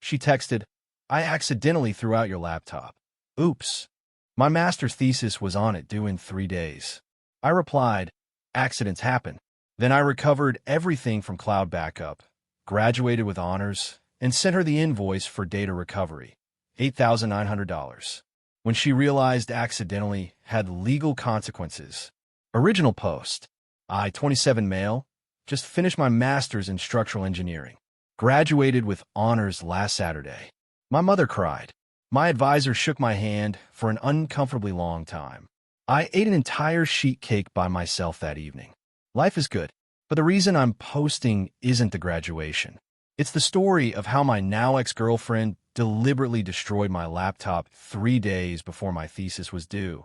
She texted, "I accidentally threw out your laptop. Oops. My master's thesis was on it due in 3 days." I replied, "Accidents happen." Then I recovered everything from cloud backup, graduated with honors, and sent her the invoice for data recovery, $8,900. When she realized accidentally had legal consequences. Original post. I, 27 male, just finished my master's in structural engineering. Graduated with honors last Saturday. My mother cried. My advisor shook my hand for an uncomfortably long time. I ate an entire sheet cake by myself that evening. Life is good, but the reason I'm posting isn't the graduation. It's the story of how my now ex-girlfriend deliberately destroyed my laptop 3 days before my thesis was due,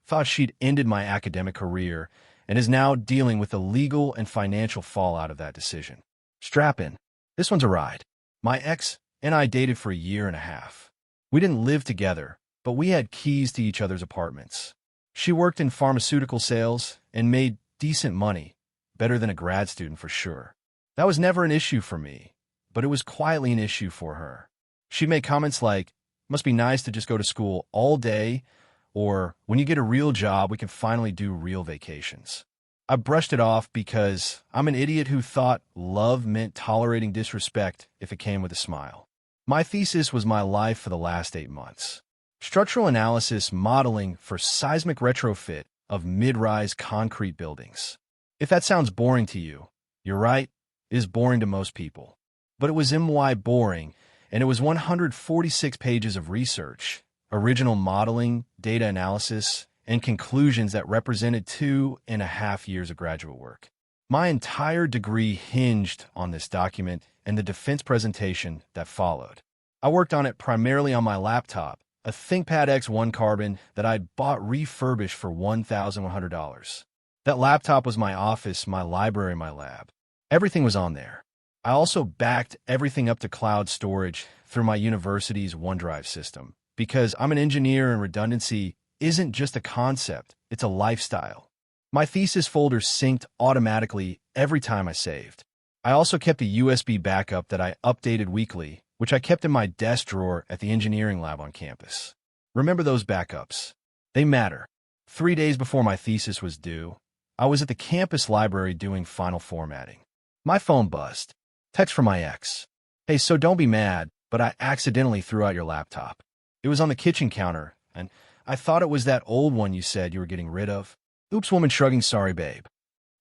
thought she'd ended my academic career, and is now dealing with the legal and financial fallout of that decision. Strap in. This one's a ride. My ex and I dated for 1.5 years. We didn't live together, but we had keys to each other's apartments. She worked in pharmaceutical sales and made decent money, better than a grad student for sure. That was never an issue for me, but it was quietly an issue for her. She'd make comments like, "Must be nice to just go to school all day," or, "When you get a real job, we can finally do real vacations." I brushed it off because I'm an idiot who thought love meant tolerating disrespect if it came with a smile. My thesis was my life for the last 8 months. Structural analysis modeling for seismic retrofit of mid-rise concrete buildings. If that sounds boring to you, you're right, it is boring to most people. But it was boring, and it was 146 pages of research, original modeling, data analysis, and conclusions that represented 2.5 years of graduate work. My entire degree hinged on this document and the defense presentation that followed. I worked on it primarily on my laptop, a ThinkPad X1 Carbon that I'd bought refurbished for $1,100. That laptop was my office, my library, my lab. Everything was on there. I also backed everything up to cloud storage through my university's OneDrive system, because I'm an engineer and redundancy isn't just a concept, it's a lifestyle. My thesis folder synced automatically every time I saved. I also kept a USB backup that I updated weekly, which I kept in my desk drawer at the engineering lab on campus. Remember those backups. They matter. 3 days before my thesis was due, I was at the campus library doing final formatting. My phone buzzed. Text from my ex. "Hey, so don't be mad, but I accidentally threw out your laptop. It was on the kitchen counter, and I thought it was that old one you said you were getting rid of." Oops, woman shrugging, "Sorry, babe."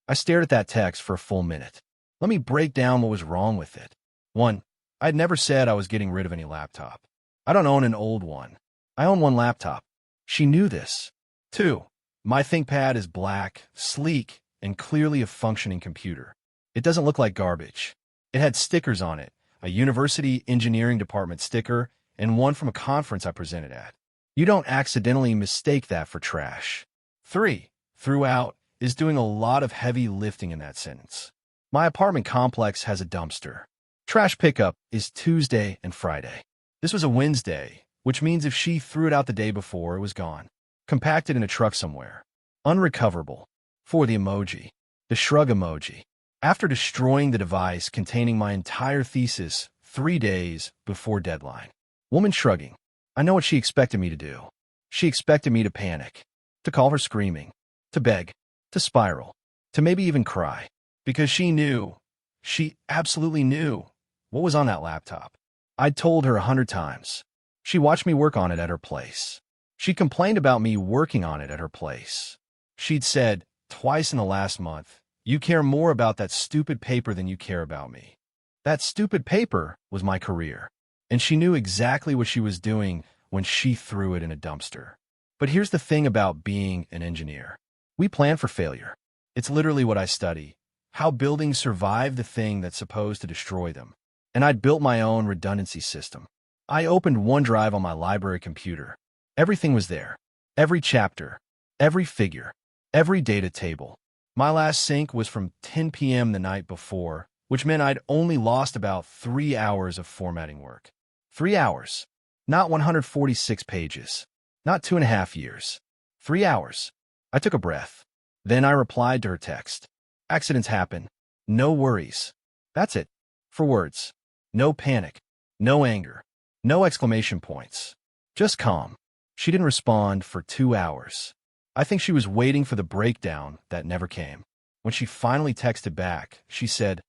I stared at that text for a full minute. Let me break down what was wrong with it. 1. I'd never said I was getting rid of any laptop. I don't own an old one. I own one laptop. She knew this. 2. My ThinkPad is black, sleek, and clearly a functioning computer. It doesn't look like garbage. It had stickers on it, a university engineering department sticker, and one from a conference I presented at. You don't accidentally mistake that for trash. 3. Throughout is doing a lot of heavy lifting in that sentence. My apartment complex has a dumpster. Trash pickup is Tuesday and Friday. This was a Wednesday, which means if she threw it out the day before, it was gone. Compacted in a truck somewhere. Unrecoverable. 4. The emoji. The shrug emoji. After destroying the device containing my entire thesis 3 days before deadline. Woman shrugging. I know what she expected me to do. She expected me to panic, to call her screaming, to beg, to spiral, to maybe even cry, because she knew, she absolutely knew, what was on that laptop. I'd told her 100 times. She watched me work on it at her place. She complained about me working on it at her place. She'd said, twice in the last month, "You care more about that stupid paper than you care about me." That stupid paper was my career, and she knew exactly what she was doing when she threw it in a dumpster. But here's the thing about being an engineer. We plan for failure. It's literally what I study, how buildings survive the thing that's supposed to destroy them. And I'd built my own redundancy system. I opened OneDrive on my library computer. Everything was there. Every chapter, every figure, every data table. My last sync was from 10 p.m. the night before, which meant I'd only lost about 3 hours of formatting work. 3 hours. Not 146 pages. Not 2.5 years. 3 hours. I took a breath. Then I replied to her text. Accidents happen. No worries. That's it. 4 words. No panic. No anger. No exclamation points. Just calm. She didn't respond for 2 hours. I think she was waiting for the breakdown that never came. When she finally texted back, she said,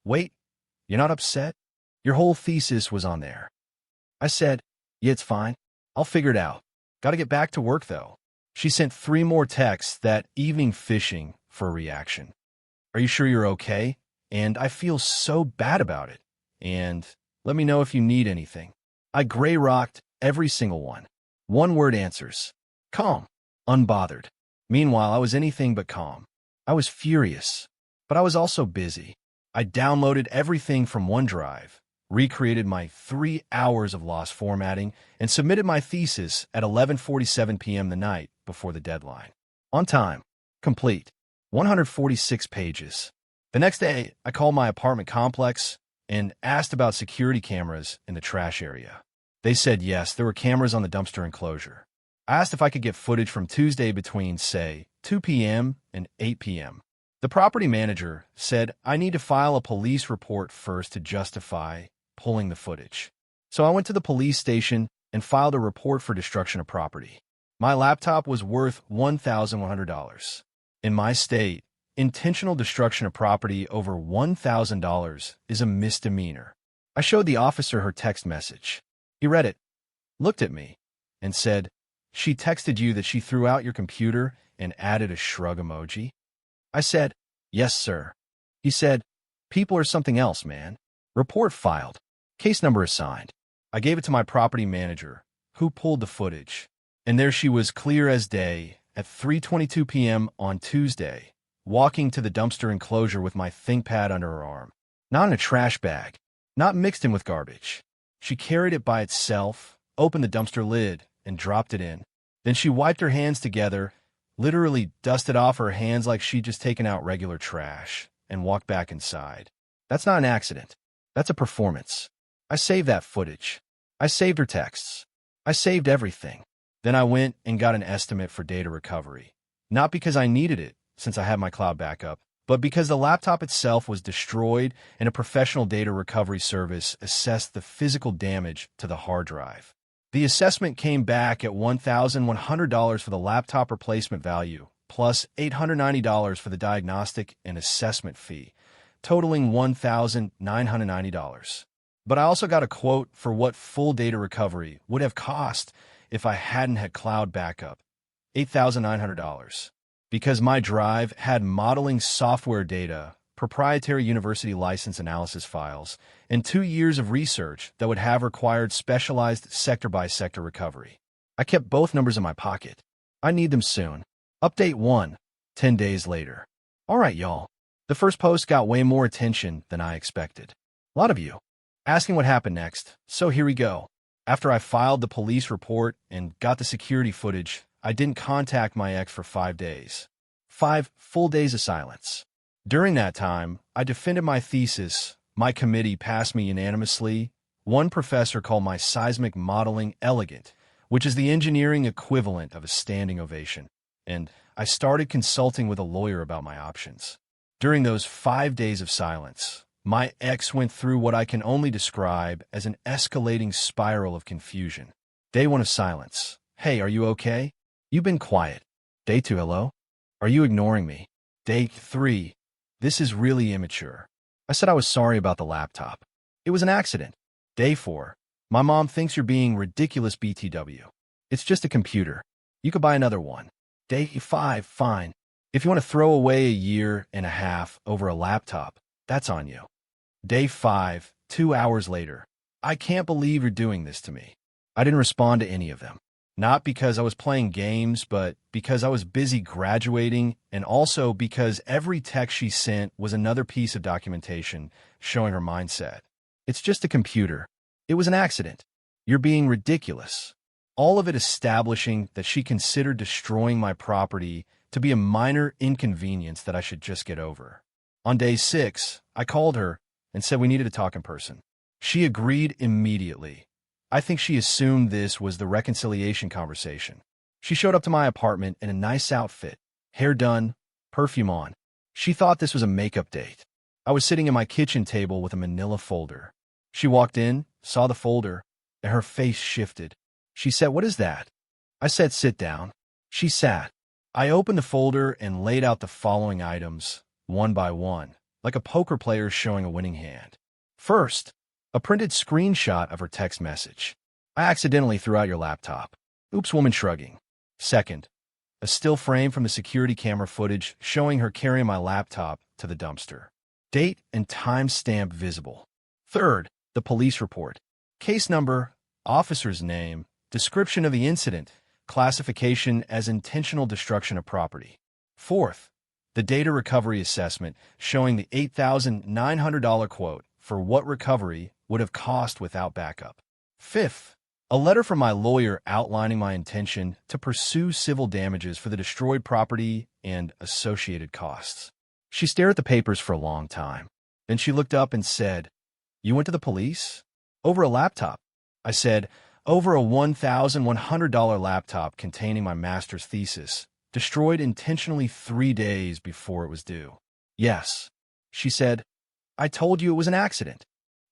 "Wait, you're not upset? Your whole thesis was on there." I said, "Yeah, it's fine. I'll figure it out. Gotta get back to work, though." She sent 3 more texts that evening fishing for a reaction. "Are you sure you're okay? And I feel so bad about it. And let me know if you need anything." I gray-rocked every single one. One-word answers. Calm. Unbothered. Meanwhile, I was anything but calm. I was furious. But I was also busy. I downloaded everything from OneDrive, recreated my 3 hours of lost formatting, and submitted my thesis at 11:47 p.m. the night before the deadline. On time. Complete. 146 pages. The next day, I called my apartment complex and asked about security cameras in the trash area. They said yes, there were cameras on the dumpster enclosure. I asked if I could get footage from Tuesday between, say, 2 p.m. and 8 p.m. The property manager said I need to file a police report first to justify pulling the footage. So I went to the police station and filed a report for destruction of property. My laptop was worth $1,100. In my state, intentional destruction of property over $1,000 is a misdemeanor. I showed the officer her text message. He read it, looked at me, and said, "She texted you that she threw out your computer and added a shrug emoji?" I said, "Yes, sir." He said, "People are something else, man." Report filed. Case number assigned. I gave it to my property manager, who pulled the footage. And there she was, clear as day, at 3:22 p.m. on Tuesday, walking to the dumpster enclosure with my ThinkPad under her arm. Not in a trash bag. Not mixed in with garbage. She carried it by itself, opened the dumpster lid, and dropped it in. Then she wiped her hands together, literally dusted off her hands like she'd just taken out regular trash, and walked back inside. That's not an accident. That's a performance. I saved that footage. I saved her texts. I saved everything. Then I went and got an estimate for data recovery. Not because I needed it, since I had my cloud backup, but because the laptop itself was destroyed and a professional data recovery service assessed the physical damage to the hard drive. The assessment came back at $1,100 for the laptop replacement value, plus $890 for the diagnostic and assessment fee, totaling $1,990. But I also got a quote for what full data recovery would have cost if I hadn't had cloud backup, $8,900. Because my drive had modeling software data, proprietary university license analysis files, and 2 years of research that would have required specialized sector-by-sector recovery. I kept both numbers in my pocket. I need them soon. Update 1, 10 days later. All right, y'all. The first post got way more attention than I expected. A lot of you asking what happened next, so here we go. After I filed the police report and got the security footage, I didn't contact my ex for 5 days. 5 full days of silence. During that time, I defended my thesis. My committee passed me unanimously. One professor called my seismic modeling elegant, which is the engineering equivalent of a standing ovation. And I started consulting with a lawyer about my options. During those 5 days of silence, my ex went through what I can only describe as an escalating spiral of confusion. Day 1 of silence. "Hey, are you okay? You've been quiet." Day 2, "Hello? Are you ignoring me?" Day 3, "This is really immature." I said I was sorry about the laptop. It was an accident. Day 4, "My mom thinks you're being ridiculous BTW. It's just a computer. You could buy another one." Day 5, "Fine. If you want to throw away a year and a half over a laptop, that's on you." Day 5, 2 hours later, "I can't believe you're doing this to me." I didn't respond to any of them. Not because I was playing games, but because I was busy graduating, and also because every text she sent was another piece of documentation showing her mindset. It's just a computer. It was an accident. You're being ridiculous. All of it establishing that she considered destroying my property to be a minor inconvenience that I should just get over. On day 6, I called her and said we needed to talk in person. She agreed immediately. I think she assumed this was the reconciliation conversation. She showed up to my apartment in a nice outfit, hair done, perfume on. She thought this was a makeup date. I was sitting at my kitchen table with a manila folder. She walked in, saw the folder, and her face shifted. She said, "What is that?" I said, "Sit down." She sat. I opened the folder and laid out the following items, one by one, like a poker player showing a winning hand. First, a printed screenshot of her text message. "I accidentally threw out your laptop. Oops, woman shrugging." Second, a still frame from the security camera footage showing her carrying my laptop to the dumpster. Date and time stamp visible. Third, the police report. Case number, officer's name, description of the incident, classification as intentional destruction of property. Fourth, the data recovery assessment showing the $8,900 quote for what recovery would have cost without backup. Fifth, a letter from my lawyer outlining my intention to pursue civil damages for the destroyed property and associated costs. She stared at the papers for a long time. Then she looked up and said, "You went to the police? Over a laptop?" I said, "Over a $1,100 laptop containing my master's thesis, destroyed intentionally 3 days before it was due." "Yes." She said, "I told you it was an accident."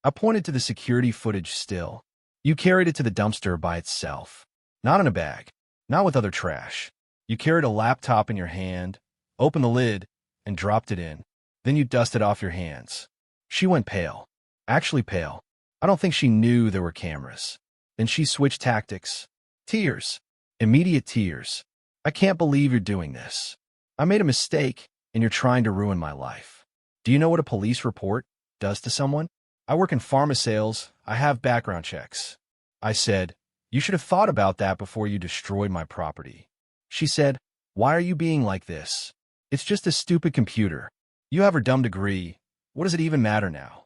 I pointed to the security footage still. "You carried it to the dumpster by itself. Not in a bag. Not with other trash. You carried a laptop in your hand, opened the lid, and dropped it in. Then you dusted off your hands." She went pale. Actually pale. I don't think she knew there were cameras. Then she switched tactics. Tears. Immediate tears. "I can't believe you're doing this. I made a mistake, and you're trying to ruin my life. Do you know what a police report does to someone? I work in pharma sales. I have background checks." I said, "You should have thought about that before you destroyed my property." She said, "Why are you being like this? It's just a stupid computer. You have her dumb degree. What does it even matter now?"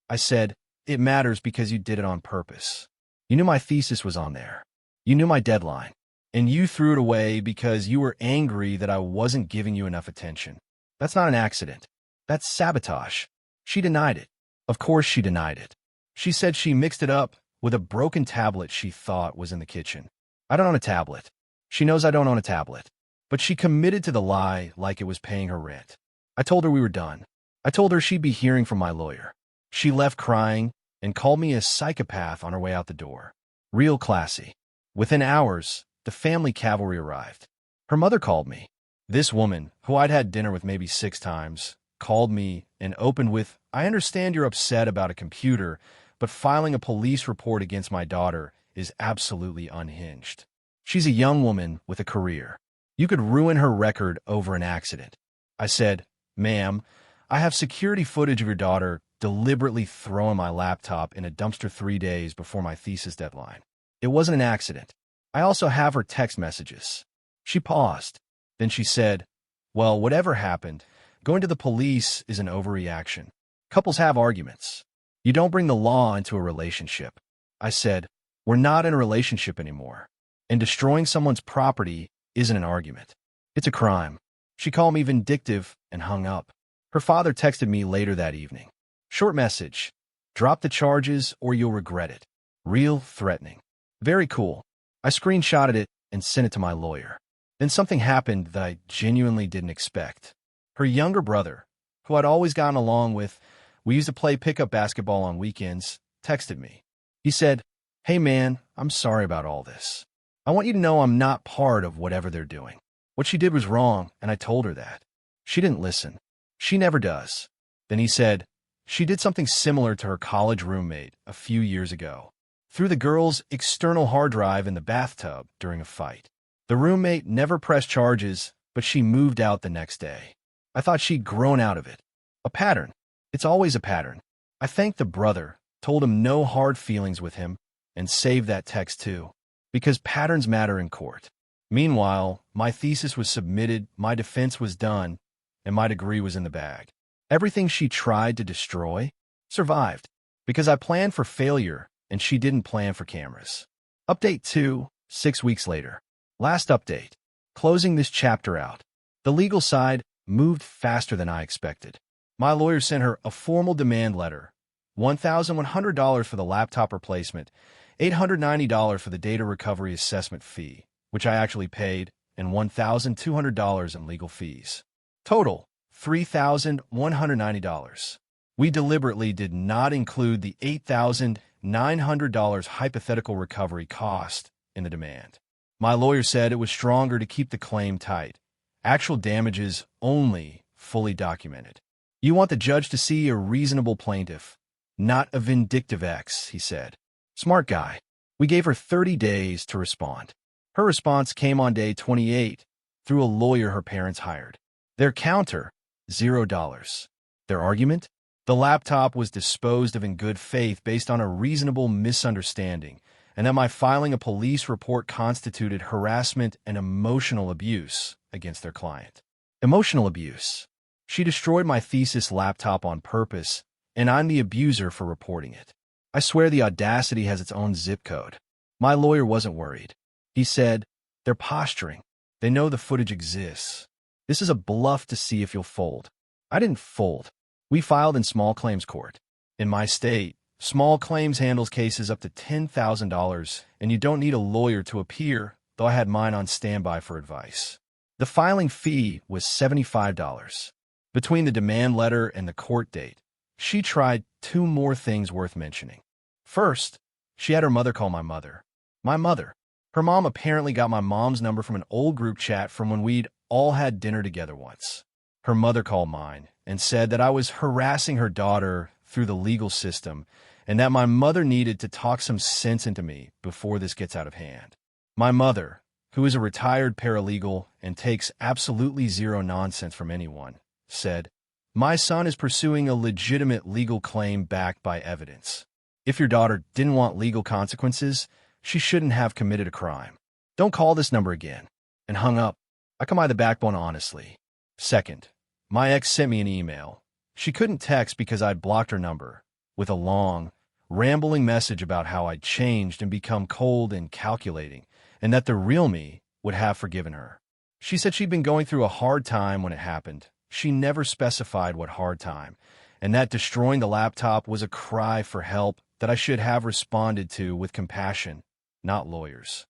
I said, "It matters because you did it on purpose. You knew my thesis was on there. You knew my deadline. And you threw it away because you were angry that I wasn't giving you enough attention. That's not an accident. That's sabotage." She denied it. Of course she denied it. She said she mixed it up with a broken tablet she thought was in the kitchen. I don't own a tablet. She knows I don't own a tablet. But she committed to the lie like it was paying her rent. I told her we were done. I told her she'd be hearing from my lawyer. She left crying and called me a psychopath on her way out the door. Real classy. Within hours, the family cavalry arrived. Her mother called me. This woman, who I'd had dinner with maybe 6 times, called me and opened with, "I understand you're upset about a computer, but filing a police report against my daughter is absolutely unhinged. She's a young woman with a career. You could ruin her record over an accident." I said, "Ma'am, I have security footage of your daughter deliberately throwing my laptop in a dumpster 3 days before my thesis deadline. It wasn't an accident. I also have her text messages." She paused. Then she said, "Well, whatever happened, going to the police is an overreaction. Couples have arguments. You don't bring the law into a relationship." I said, "We're not in a relationship anymore. And destroying someone's property isn't an argument. It's a crime." She called me vindictive and hung up. Her father texted me later that evening. Short message. "Drop the charges or you'll regret it." Real threatening. Very cool. I screenshotted it and sent it to my lawyer. Then something happened that I genuinely didn't expect. Her younger brother, who I'd always gotten along with, we used to play pickup basketball on weekends, texted me. He said, "Hey man, I'm sorry about all this. I want you to know I'm not part of whatever they're doing. What she did was wrong, and I told her that. She didn't listen. She never does." Then he said, "She did something similar to her college roommate a few years ago. Threw the girl's external hard drive in the bathtub during a fight. The roommate never pressed charges, but she moved out the next day. I thought she'd grown out of it. A pattern. It's always a pattern." I thanked the brother, told him no hard feelings with him, and saved that text too, because patterns matter in court. Meanwhile, my thesis was submitted, my defense was done, and my degree was in the bag. Everything she tried to destroy survived, because I planned for failure and she didn't plan for cameras. Update 2, 6 weeks later. Last update. Closing this chapter out. The legal side moved faster than I expected. My lawyer sent her a formal demand letter, $1,100 for the laptop replacement, $890 for the data recovery assessment fee, which I actually paid, and $1,200 in legal fees. Total, $3,190. We deliberately did not include the $8,900 $900 hypothetical recovery cost in the demand. My lawyer said it was stronger to keep the claim tight. Actual damages only fully documented. You want the judge to see a reasonable plaintiff, not a vindictive ex, he said. Smart guy. We gave her 30 days to respond. Her response came on day 28 through a lawyer her parents hired. Their counter, $0. Their argument? The laptop was disposed of in good faith based on a reasonable misunderstanding, and that my filing a police report constituted harassment and emotional abuse against their client. Emotional abuse. She destroyed my thesis laptop on purpose, and I'm the abuser for reporting it. I swear the audacity has its own zip code. My lawyer wasn't worried. He said, they're posturing. They know the footage exists. This is a bluff to see if you'll fold. I didn't fold. We filed in small claims court. In my state, small claims handles cases up to $10,000, and you don't need a lawyer to appear, though I had mine on standby for advice. The filing fee was $75. Between the demand letter and the court date, she tried two more things worth mentioning. First, she had her mother call my mother. My mother. Her mom apparently got my mom's number from an old group chat from when we'd all had dinner together once. Her mother called mine and said that I was harassing her daughter through the legal system and that my mother needed to talk some sense into me before this gets out of hand. My mother, who is a retired paralegal and takes absolutely zero nonsense from anyone, said, my son is pursuing a legitimate legal claim backed by evidence. If your daughter didn't want legal consequences, she shouldn't have committed a crime. Don't call this number again. And hung up. I come by the backbone honestly. Second, my ex sent me an email. She couldn't text because I'd blocked her number, with a long, rambling message about how I'd changed and become cold and calculating, and that the real me would have forgiven her. She said she'd been going through a hard time when it happened. She never specified what hard time, and that destroying the laptop was a cry for help that I should have responded to with compassion, not lawyers.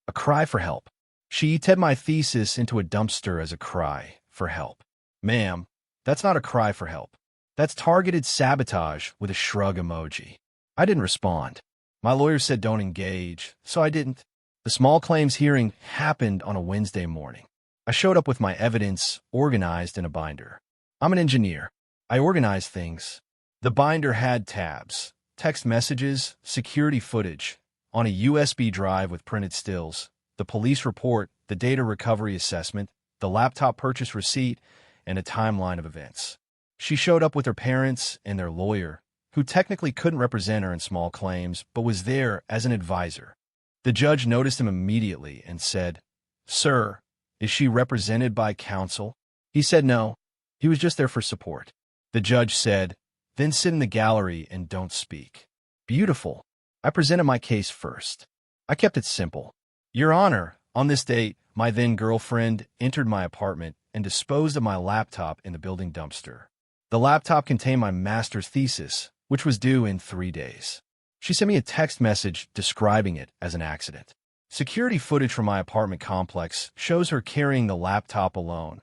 A cry for help. She tied my thesis into a dumpster as a cry for help. Ma'am, that's not a cry for help. That's targeted sabotage with a shrug emoji. I didn't respond. My lawyer said don't engage, so I didn't. The small claims hearing happened on a Wednesday morning. I showed up with my evidence organized in a binder. I'm an engineer. I organize things. The binder had tabs, text messages, security footage, on a USB drive with printed stills, the police report, the data recovery assessment, the laptop purchase receipt, and a timeline of events. She showed up with her parents and their lawyer, who technically couldn't represent her in small claims, but was there as an advisor. The judge noticed him immediately and said, Sir, is she represented by counsel? He said no. He was just there for support. The judge said, then sit in the gallery and don't speak. Beautiful. I presented my case first. I kept it simple. Your Honor, on this date, my then-girlfriend entered my apartment and disposed of my laptop in the building dumpster. The laptop contained my master's thesis, which was due in 3 days. She sent me a text message describing it as an accident. Security footage from my apartment complex shows her carrying the laptop alone,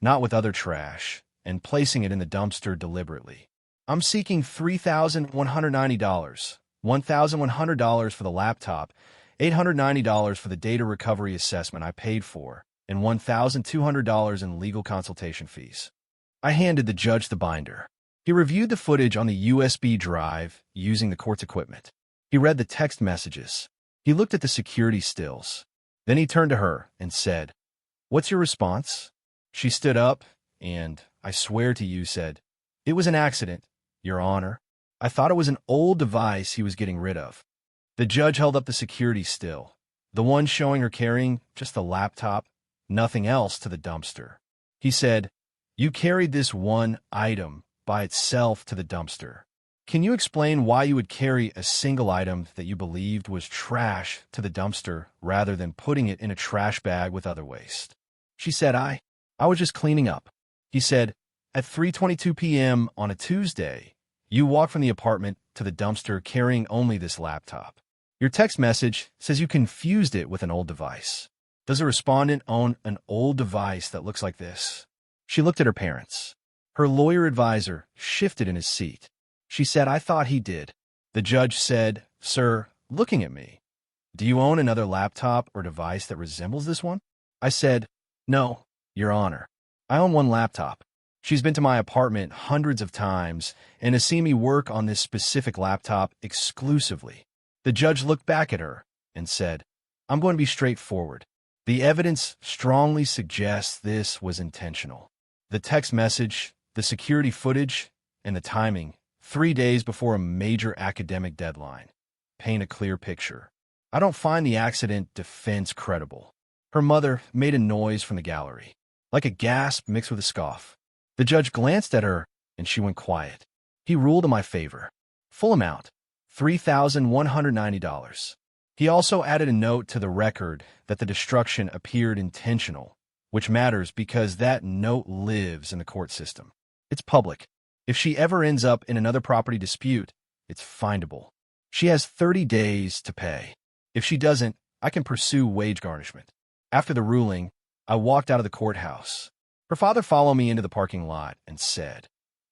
not with other trash, and placing it in the dumpster deliberately. I'm seeking $3,190, $1,100 for the laptop, $890 for the data recovery assessment I paid for, and $1,200 in legal consultation fees. I handed the judge the binder. He reviewed the footage on the USB drive using the court's equipment. He read the text messages. He looked at the security stills. Then he turned to her and said, What's your response? She stood up and, I swear to you, said, It was an accident, Your Honor. I thought it was an old device he was getting rid of. The judge held up the security still, the one showing her carrying just the laptop, nothing else, to the dumpster. He said, You carried this one item by itself to the dumpster. Can you explain why you would carry a single item that you believed was trash to the dumpster rather than putting it in a trash bag with other waste? She said, I was just cleaning up. He said, at 3:22 p.m. on a Tuesday, you walked from the apartment to the dumpster carrying only this laptop. Your text message says you confused it with an old device. Does a respondent own an old device that looks like this? She looked at her parents. Her lawyer advisor shifted in his seat. She said, I thought he did. The judge said, Sir, looking at me, do you own another laptop or device that resembles this one? I said, no, Your Honor. I own one laptop. She's been to my apartment hundreds of times and has seen me work on this specific laptop exclusively. The judge looked back at her and said, I'm going to be straightforward. The evidence strongly suggests this was intentional. The text message, the security footage, and the timing, 3 days before a major academic deadline, paint a clear picture. I don't find the accident defense credible. Her mother made a noise from the gallery, like a gasp mixed with a scoff. The judge glanced at her, and she went quiet. He ruled in my favor. Full amount, $3,190. He also added a note to the record that the destruction appeared intentional, which matters because that note lives in the court system. It's public. If she ever ends up in another property dispute, it's findable. She has 30 days to pay. If she doesn't, I can pursue wage garnishment. After the ruling, I walked out of the courthouse. Her father followed me into the parking lot and said,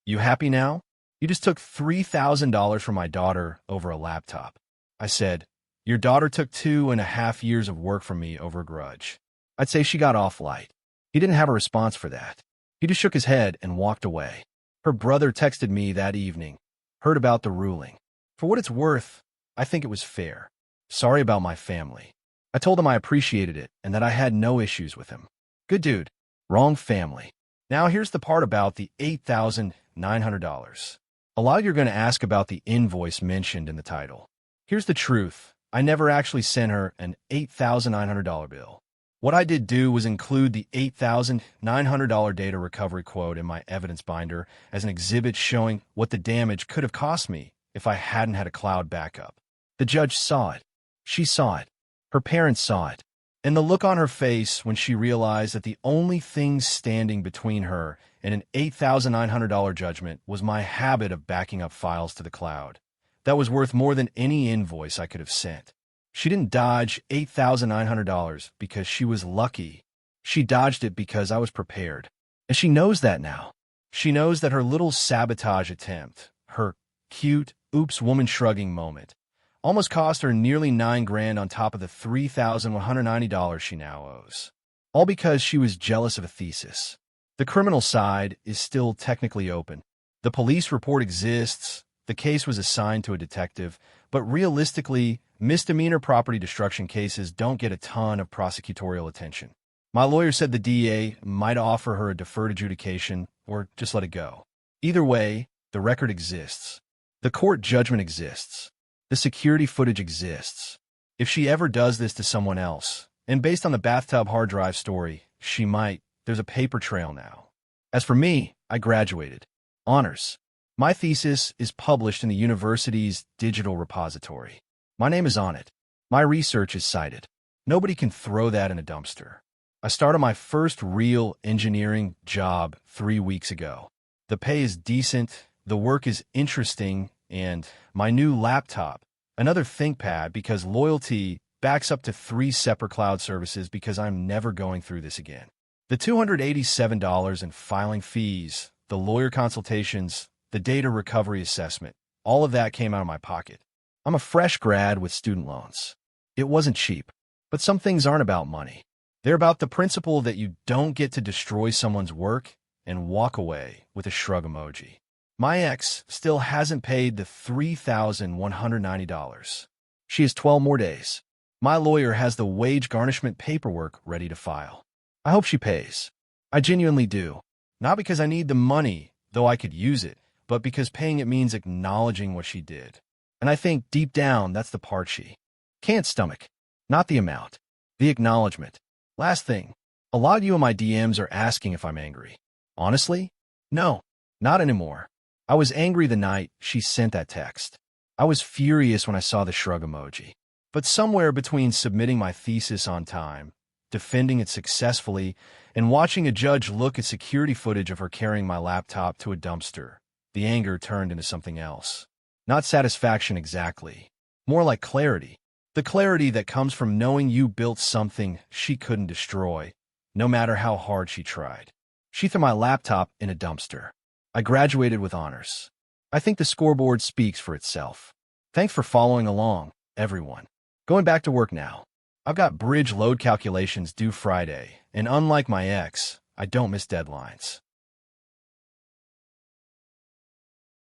You happy now? You just took $3,000 from my daughter over a laptop. I said, Your daughter took 2.5 years of work from me over a grudge. I'd say she got off light. He didn't have a response for that. He just shook his head and walked away. Her brother texted me that evening, heard about the ruling. For what it's worth, I think it was fair. Sorry about my family. I told him I appreciated it and that I had no issues with him. Good dude. Wrong family. Now here's the part about the $8,900. A lot of you are going to ask about the invoice mentioned in the title. Here's the truth. I never actually sent her an $8,900 bill. What I did do was include the $8,900 data recovery quote in my evidence binder as an exhibit showing what the damage could have cost me if I hadn't had a cloud backup. The judge saw it. She saw it. Her parents saw it. And the look on her face when she realized that the only thing standing between her and an $8,900 judgment was my habit of backing up files to the cloud. That was worth more than any invoice I could have sent. She didn't dodge $8,900 because she was lucky. She dodged it because I was prepared. And she knows that now. She knows that her little sabotage attempt, her cute, oops woman shrugging moment, almost cost her nearly $9,000 on top of the $3,190 she now owes. All because she was jealous of a thesis. The criminal side is still technically open. The police report exists. The case was assigned to a detective, but realistically, misdemeanor property destruction cases don't get a ton of prosecutorial attention. My lawyer said the DA might offer her a deferred adjudication or just let it go. Either way, the record exists. The court judgment exists. The security footage exists. If she ever does this to someone else, and based on the bathtub hard drive story, she might, there's a paper trail now. As for me, I graduated. Honors. My thesis is published in the university's digital repository. My name is on it. My research is cited. Nobody can throw that in a dumpster. I started my first real engineering job 3 weeks ago. The pay is decent, the work is interesting, and my new laptop, another ThinkPad because loyalty backs up to 3 separate cloud services because I'm never going through this again. The $287 in filing fees, the lawyer consultations, the data recovery assessment, all of that came out of my pocket. I'm a fresh grad with student loans. It wasn't cheap, but some things aren't about money. They're about the principle that you don't get to destroy someone's work and walk away with a shrug emoji. My ex still hasn't paid the $3,190. She has 12 more days. My lawyer has the wage garnishment paperwork ready to file. I hope she pays. I genuinely do. Not because I need the money, though I could use it, but because paying it means acknowledging what she did. And I think deep down, that's the part she can't stomach. Not the amount. The acknowledgement. Last thing. A lot of you in my DMs are asking if I'm angry. Honestly? No. Not anymore. I was angry the night she sent that text. I was furious when I saw the shrug emoji. But somewhere between submitting my thesis on time, defending it successfully, and watching a judge look at security footage of her carrying my laptop to a dumpster, the anger turned into something else. Not satisfaction exactly. More like clarity. The clarity that comes from knowing you built something she couldn't destroy, no matter how hard she tried. She threw my laptop in a dumpster. I graduated with honors. I think the scoreboard speaks for itself. Thanks for following along, everyone. Going back to work now. I've got bridge load calculations due Friday, and unlike my ex, I don't miss deadlines.